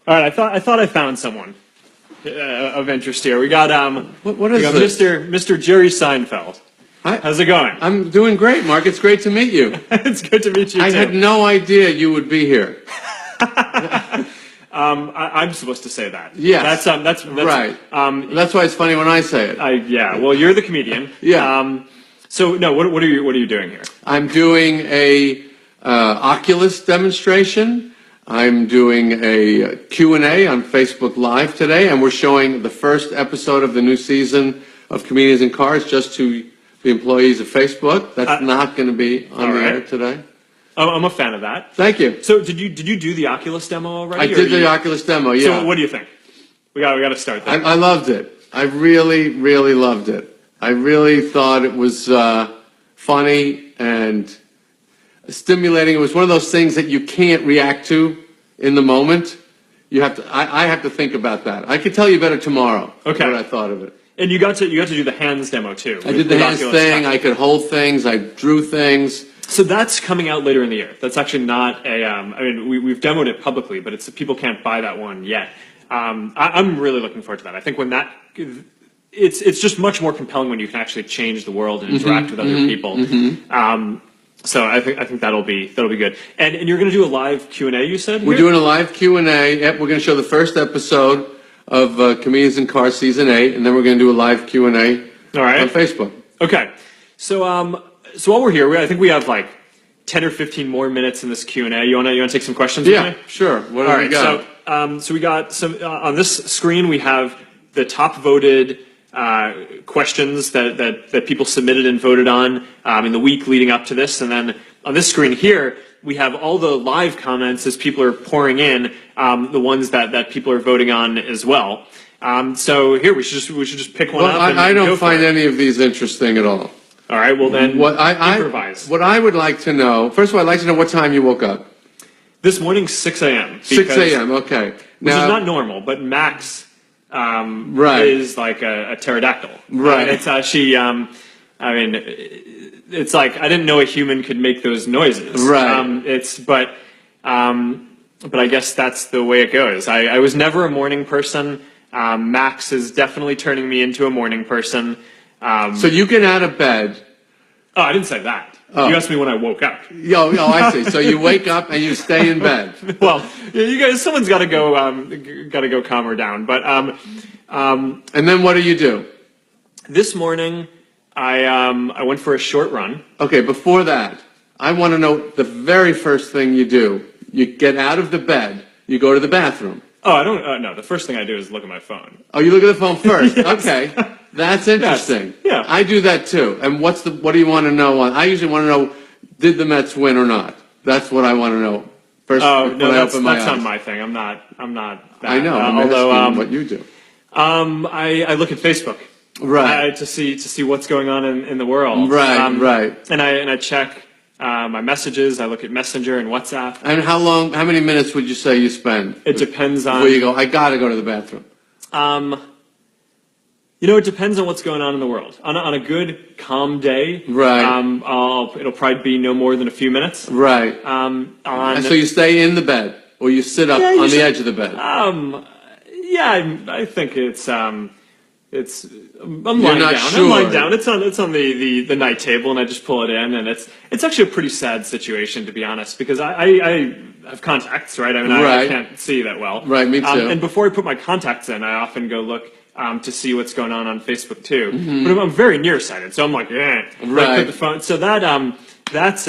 All right, I thought I found someone of interest here. We got What is this? Mr. Jerry Seinfeld. How's it going? I'm doing great, Mark. It's great to meet you. It's good to meet you too. I had no idea you would be here. I'm supposed to say that. Yes. That's right. That's why it's funny when I say it. Yeah. Well, you're the comedian. Yeah. So no, what are you doing here? I'm doing a Oculus demonstration. I'm doing a Q&A on Facebook Live today, and we're showing the first episode of the new season of Comedians in Cars just to the employees of Facebook. That's not going to be on the air today. I'm a fan of that. Thank you. So did you do the Oculus demo already? I did the Oculus demo. Yeah. So what do you think? We got to start there. I loved it. I really, really loved it. I really thought it was funny and stimulating. It was one of those things that you can't react to in the moment. You have to. I have to think about that. I could tell you better tomorrow. Okay. What I thought of it. And you got to do the hands demo too. I did the hands thing. I could hold things. I drew things. So that's coming out later in the year. That's actually not a. I mean, we've demoed it publicly, but people can't buy that one yet. I'm really looking forward to that. I think when that. It's just much more compelling when you can actually change the world and interact with other people. So I think that'll be good. And you're going to do a live Q&A, you said? We're doing a live Q&A. Yep, we're going to show the first episode of Comedians in Cars Season 8, and then we're going to do a live Q&A on Facebook. Okay. So while we're here, I think we have like 10 or 15 more minutes in this Q&A. You want to take some questions? Yeah, with me? sure. What do we got? So we got some on this screen. We have the top voted questions that people submitted and voted on in the week leading up to this, and then on this screen here we have all the live comments as people are pouring in, the ones that people are voting on as well. So here we should just pick one up. I don't find any of these interesting at all. All right, well then improvise. What I would like to know, first of all, I'd like to know what time you woke up. This morning, 6 a.m. 6 a.m. Okay, which is not normal, but Max. Is like a pterodactyl. Right. It's actually, I mean, it's like I didn't know a human could make those noises. Right. But I guess that's the way it goes. I was never a morning person. Max is definitely turning me into a morning person. So you get out of bed. Oh, I didn't say that. Oh. You asked me when I woke up. Yo, I see. So you wake up and you stay in bed. Well, you guys, someone's got to go calm her down. But and then what do you do? This morning, I went for a short run. Okay, before that, I want to know the very first thing you do. You get out of the bed. You go to the bathroom. Oh, I don't. No, the first thing I do is look at my phone. Oh, you look at the phone first. Yes. Okay. That's interesting. Yes. Yeah. I do that too. And what do you want to know on? I usually want to know, did the Mets win or not? That's what I want to know. First, no, that's not my thing. I'm not that. I know. I'm what you do. I look at Facebook. Right. To see what's going on in the world. Right. Right. And I check my messages. I look at Messenger and WhatsApp. And how many minutes would you say you spend? It depends on. Where you go, I got to go to the bathroom. It depends on what's going on in the world. On a good, calm day, right? It'll probably be no more than a few minutes, right? And so you stay in the bed, or you sit up on the edge of the bed. Yeah, I think it's. I'm lying down. Sure. I'm lying down. It's on the night table, and I just pull it in, and it's actually a pretty sad situation, to be honest, because I have contacts, right? I mean, I can't see that well. Right, me too. And before I put my contacts in, I often go look to see what's going on Facebook too. Mm-hmm. But I'm very nearsighted, so I'm like, right. Put the phone. So that's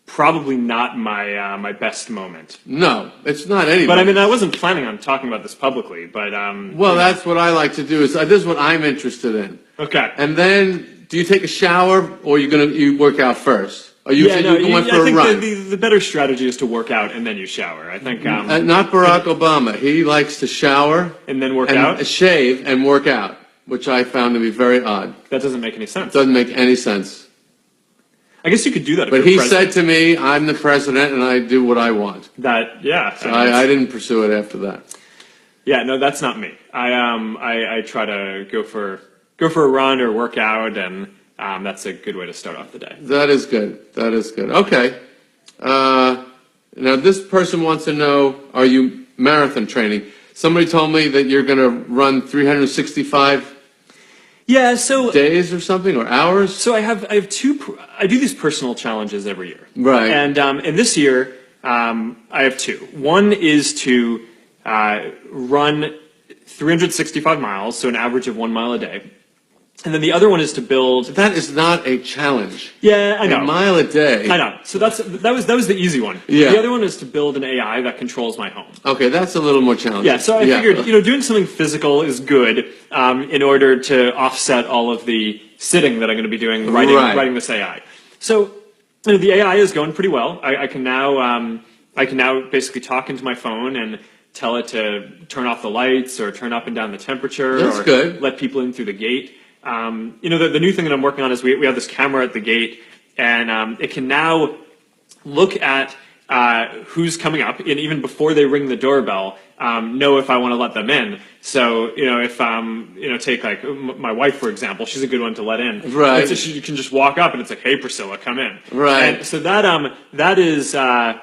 probably not my best moment. No, it's not anyway. But I mean, I wasn't planning on talking about this publicly. But well, that's what I like to do. This is what I'm interested in. Okay. And then, do you take a shower, or you work out first? Or you went for a run? I think the better strategy is to work out and then you shower. I think not Barack Obama. He likes to shower and then work out, shave and work out, which I found to be very odd. That doesn't make any sense. Doesn't make any sense. I guess you could do that. But he said to me, "I'm the president, and I do what I want." So I didn't pursue it after that. Yeah, no, that's not me. I try to go for a run or work out, and that's a good way to start off the day. That is good. Okay. Now this person wants to know: are you marathon training. Somebody told me that you're going to run 365 Yeah, so days or something, or hours. I have I do these personal challenges every year. Right. And this year I have two. One is to run 365 miles, so an average of 1 mile a day. And then the other one is to build. That is not a challenge. Yeah, I know. A mile a day. I know. So that was the easy one. Yeah. The other one is to build an AI that controls my home. Okay, that's a little more challenging. Yeah. So I figured, doing something physical is good in order to offset all of the sitting that I'm going to be doing writing this AI. So the AI is going pretty well. I can now basically talk into my phone and tell it to turn off the lights or turn up and down the temperature or good. Let people in through the gate. The new thing that I'm working on is we have this camera at the gate, and it can now look at who's coming up, and even before they ring the doorbell, know if I want to let them in. So, if take like my wife, for example, she's a good one to let in. Right. So you can just walk up and it's like, hey, Priscilla, come in. Right. And so that is, that's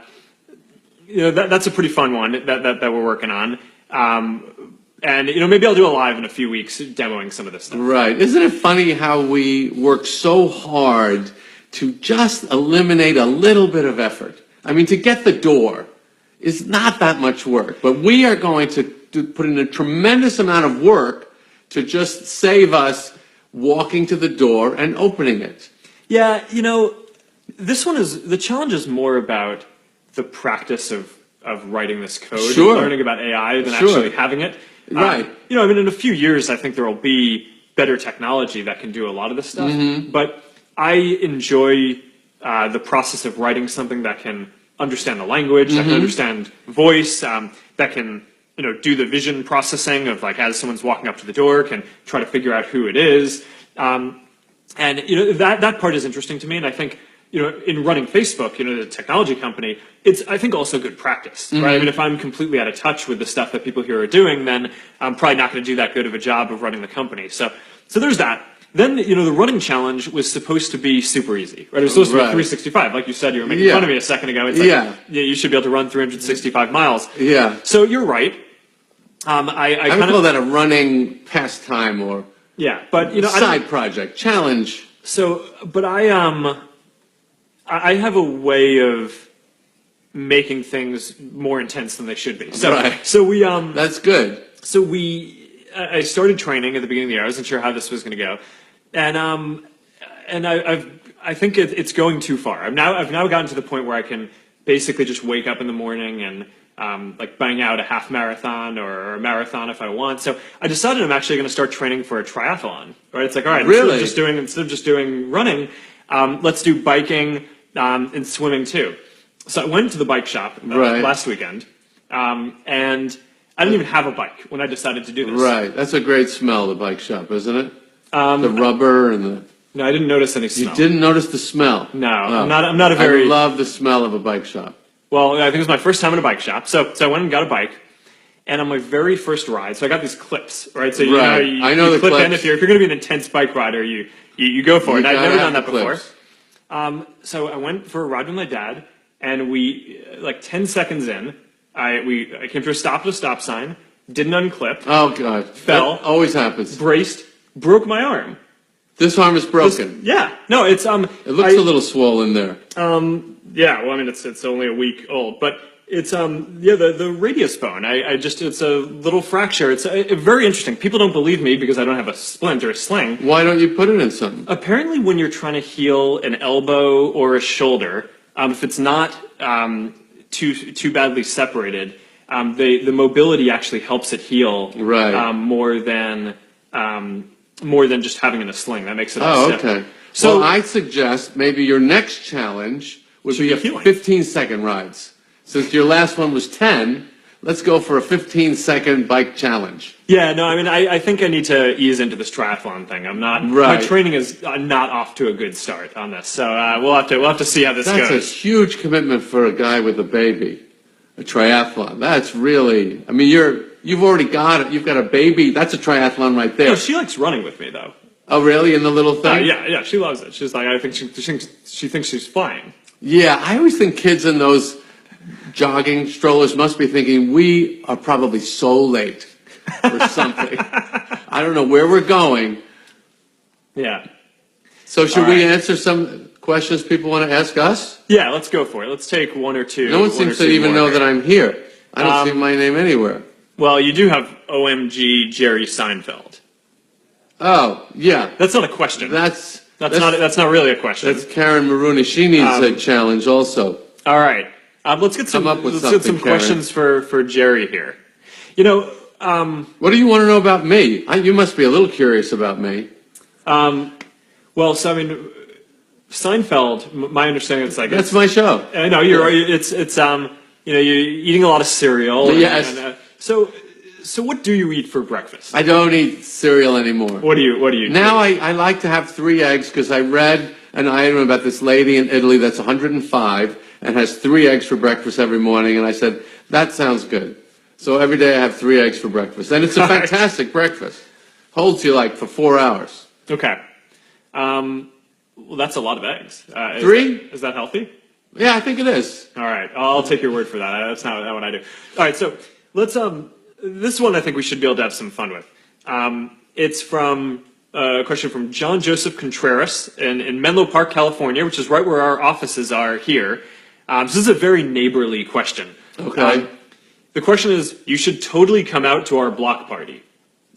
a pretty fun one that we're working on. And maybe I'll do a live in a few weeks demoing some of this stuff. Right. Isn't it funny how we work so hard to just eliminate a little bit of effort? I mean, to get the door is not that much work, but we are going to put in a tremendous amount of work to just save us walking to the door and opening it. Yeah, this one the challenge is more about the practice of writing this code and learning about AI than actually having it. Right. In a few years, I think there will be better technology that can do a lot of this stuff. Mm-hmm. But I enjoy the process of writing something that can understand the language, that can understand voice, that can do the vision processing of like as someone's walking up to the door, can try to figure out who it is. That part is interesting to me, and I think in running Facebook, the technology company, it's, I think, also good practice, right? I mean, if I'm completely out of touch with the stuff that people here are doing, then I'm probably not going to do that good of a job of running the company. So there's that. Then, the running challenge was supposed to be super easy, right? It was supposed to be 365. Like you said, you were making fun of me a second ago. It's like, you should be able to run 365 miles. Yeah. So you're right. I would call that a running pastime or but side project, challenge. So, but I have a way of making things more intense than they should be. So we that's good. So I started training at the beginning of the year. I wasn't sure how this was going to go, and I think it's going too far. I've now gotten to the point where I can basically just wake up in the morning and like bang out a half marathon or a marathon if I want. So I decided I'm actually going to start training for a triathlon. Right? It's like, all right, instead of just doing running, let's do biking and swimming too. So I went to the bike shop last weekend, and I didn't even have a bike when I decided to do this. Right, that's a great smell, the bike shop, isn't it? The rubber and the... No, I didn't notice any smell. You didn't notice the smell? No, I'm not a very... I love the smell of a bike shop. Well, I think it was my first time in a bike shop, so I went and got a bike. And on my very first ride, so I got these clips, right? So you clip in if you're going to be an intense bike rider, you go for it. I've never done that before. So I went for a ride with my dad, and we, like 10 seconds in, I came to a stop at a stop sign, didn't unclip. Oh, God. Fell. That always happens. Braced, broke my arm. This arm is broken. No, it's It looks a little swollen there. Yeah, well, I mean, it's only a week old, but it's the radius bone. It's a little fracture. It's very interesting. People don't believe me because I don't have a splint or a sling. Why don't you put it in something? Apparently, when you're trying to heal an elbow or a shoulder, if it's not too badly separated, the mobility actually helps it heal more than just having it in a sling. That makes it all stiff. Okay. So I suggest maybe your next challenge would be 15-second rides. Since your last one was 10, let's go for a 15-second bike challenge. Yeah, no, I mean, I think I need to ease into this triathlon thing. My training is not off to a good start on this, so we'll have to see how this goes. That's a huge commitment for a guy with a baby, a triathlon. That's really, I mean, you've already got it. You've got a baby. That's a triathlon right there. No, she likes running with me though. Oh, really? In the little thing? Yeah, she loves it. She's like, I think she thinks she's flying. Yeah, I always think kids in those jogging strollers must be thinking, we are probably so late or something. I don't know where we're going. Yeah. So should All we right. answer some questions people want to ask us? Yeah, let's go for it. Let's take one or two. No one seems to even know that I'm here. I don't see my name anywhere. Well, you do have OMG Jerry Seinfeld. Oh, yeah. That's not a question. That's not really a question. That's Karen Maroney. She needs a challenge also. All right. Let's get some Karen. questions for Jerry here. You know, What do you want to know about me? You must be a little curious about me. well, so I mean, Seinfeld. My understanding is like That's my show. I know you're. It's you know, you're eating a lot of cereal. Yes. So what do you eat for breakfast? I don't eat cereal anymore. What do you Now I like to have 3 eggs because I read an item about this lady in Italy that's 105 and has 3 eggs for breakfast every morning, and I said, that sounds good. So every day I have 3 eggs for breakfast, and it's a fantastic breakfast. Holds you like for 4 hours. Okay. Well, that's a lot of eggs. 3? Is that healthy? Yeah, I think it is. All right. I'll take your word for that. That's not what I do. All right. So let's this one I think we should be able to have some fun with. It's from a question from John Joseph Contreras in Menlo Park, California, which is right where our offices are here. So this is a very neighborly question. Okay. The question is, you should totally come out to our block party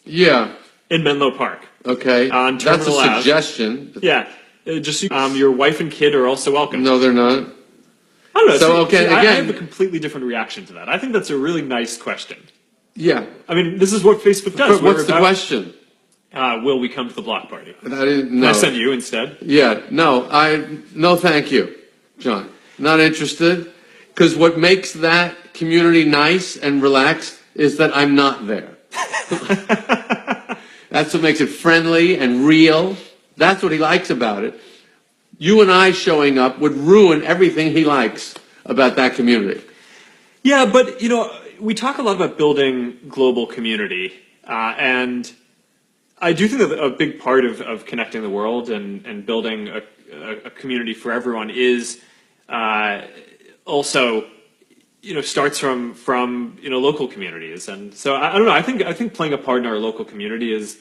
Yeah. in Menlo Park. Okay. On That's a Terminal Ave. suggestion. Yeah. Just your wife and kid are also welcome. No, they're not. I don't know. So, okay, I again- have a completely different reaction to that. I think that's a really nice question. Yeah. I mean, this is what Facebook does. But what's the question? Will we come to the block party? I didn't Can know. I send you instead? Yeah, no, thank you, John. Not interested. Because what makes that community nice and relaxed is that I'm not there. That's what makes it friendly and real. That's what he likes about it. You and I showing up would ruin everything he likes about that community. Yeah, but you know, we talk a lot about building global community, and I do think that a big part of connecting the world and building a community for everyone is also, you know, starts from you know, local communities. And so I don't know. I think playing a part in our local community is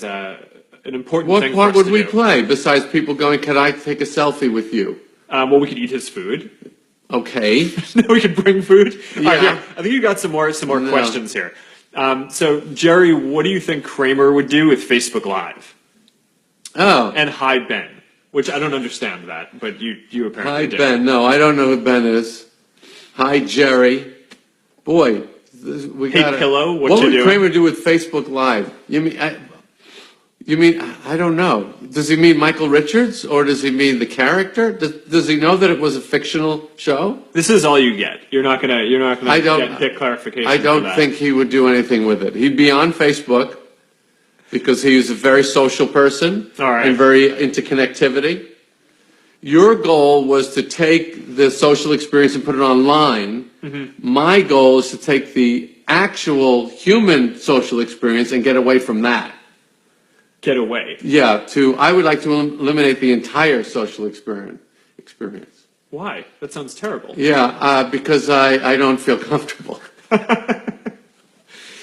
an important What thing. part for us would to we do. play besides people going, can I take a selfie with you? Well, we could eat his food. Okay. We could bring food. All right, Yeah. here, I think you got some more No. questions here. So Jerry, what do you think Kramer would do with Facebook Live? Oh. And hi Ben, which I don't understand that, but you apparently Hi, do. Ben. No, I don't know who Ben is. Hi, Jerry. Boy, we Hey, got Pillow, what What you would doing? Kramer do with Facebook Live? You mean, I don't know. Does he mean Michael Richards or does he mean the character? Does he know that it was a fictional show? This is all you get. You're not gonna I don't- get clarification. I for don't that. think he would do anything with it. He'd be on Facebook because he's a very social person All right. and very into connectivity. Your goal was to take the social experience and put it online. Mm-hmm. My goal is to take the actual human social experience and get away from that. get away. Yeah, I would like to eliminate the entire social experience. Why? That sounds terrible. Yeah, because I don't feel comfortable.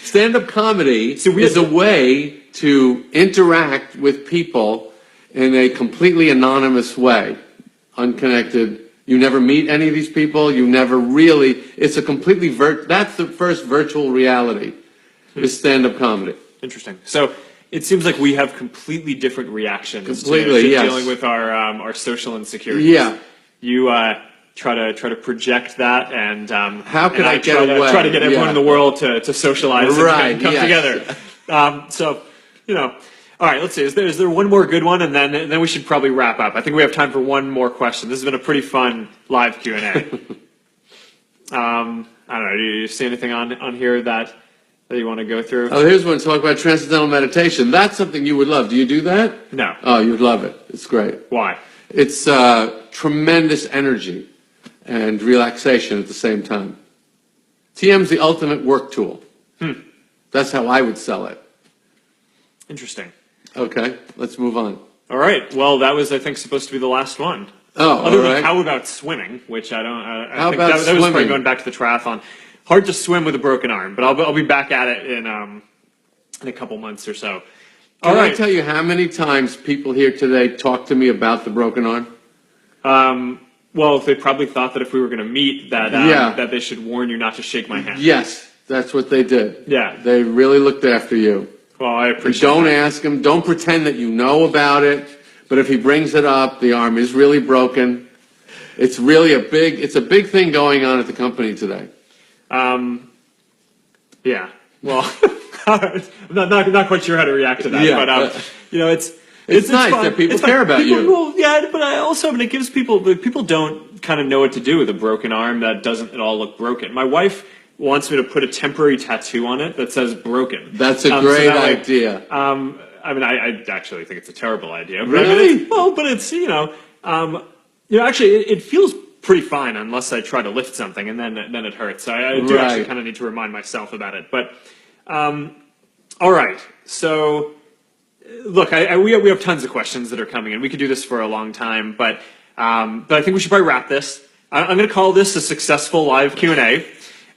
Stand-up comedy is a way to interact with people in a completely anonymous way, unconnected. You never meet any of these people. You never really. It's a completely that's the first virtual reality. Is stand-up comedy. Interesting. So it seems like we have completely different reactions Completely, to yes. dealing with our social insecurities. Yeah. You try to project that, and How could and I get away? try to get everyone Yeah. in the world to socialize Right, and come yes. together. So, you know, all right. Let's see. Is there one more good one, and then we should probably wrap up. I think we have time for one more question. This has been a pretty fun live Q&A. I don't know. Do you see anything on here that you want to go through? Oh, here's one. Talk about transcendental meditation. That's something you would love. Do you do that? No. Oh, you'd love it. It's great. Why? It's tremendous energy and relaxation at the same time. TM's the ultimate work tool. That's how I would sell it. Interesting. Okay, let's move on. All right. Well, that was, I think, supposed to be the last one. Oh, Other all than right. how about swimming, which I don't. I How think about that was probably swimming? going back to the triathlon. Hard to swim with a broken arm, but I'll be back at it in a couple months or so. Can All I right. tell you how many times people here today talk to me about the broken arm? Well, if they probably thought that if we were going to meet, that Yeah. that they should warn you not to shake my hand. Yes, that's what they did. Yeah. They really looked after you. Well, I And appreciate. don't that. ask him. Don't pretend that you know about it. But if he brings it up, the arm is really broken. It's really it's a big thing going on at the company today. Yeah. Well, I'm not quite sure how to react to that, Yeah. but It's nice fun. that people It's fun. care about you. Well, yeah, but it gives people don't kind of know what to do with a broken arm that doesn't at all look broken. My wife wants me to put a temporary tattoo on it that says broken. That's a So great that way- idea. I actually think it's a terrible idea. But Really? but it's actually it feels pretty fine unless I try to lift something and then it hurts. So I do actually Right. kind of need to remind myself about it. But all right, so look, we have tons of questions that are coming in. We could do this for a long time, but I think we should probably wrap this. I'm going to call this a successful live Q&A.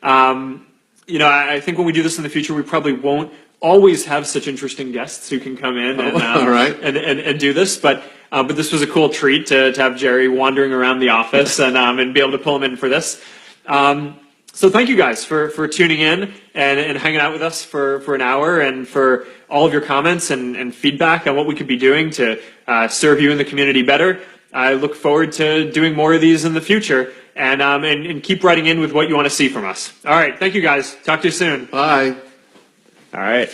I think when we do this in the future, we probably won't always have such interesting guests who can come in and, all right. and do this, but this was a cool treat to have Jerry wandering around the office and be able to pull him in for this. So thank you guys for tuning in and hanging out with us for an hour and for all of your comments and feedback on what we could be doing to serve you in the community better. I look forward to doing more of these in the future and keep writing in with what you want to see from us. All right. Thank you guys. Talk to you soon. Bye. All right.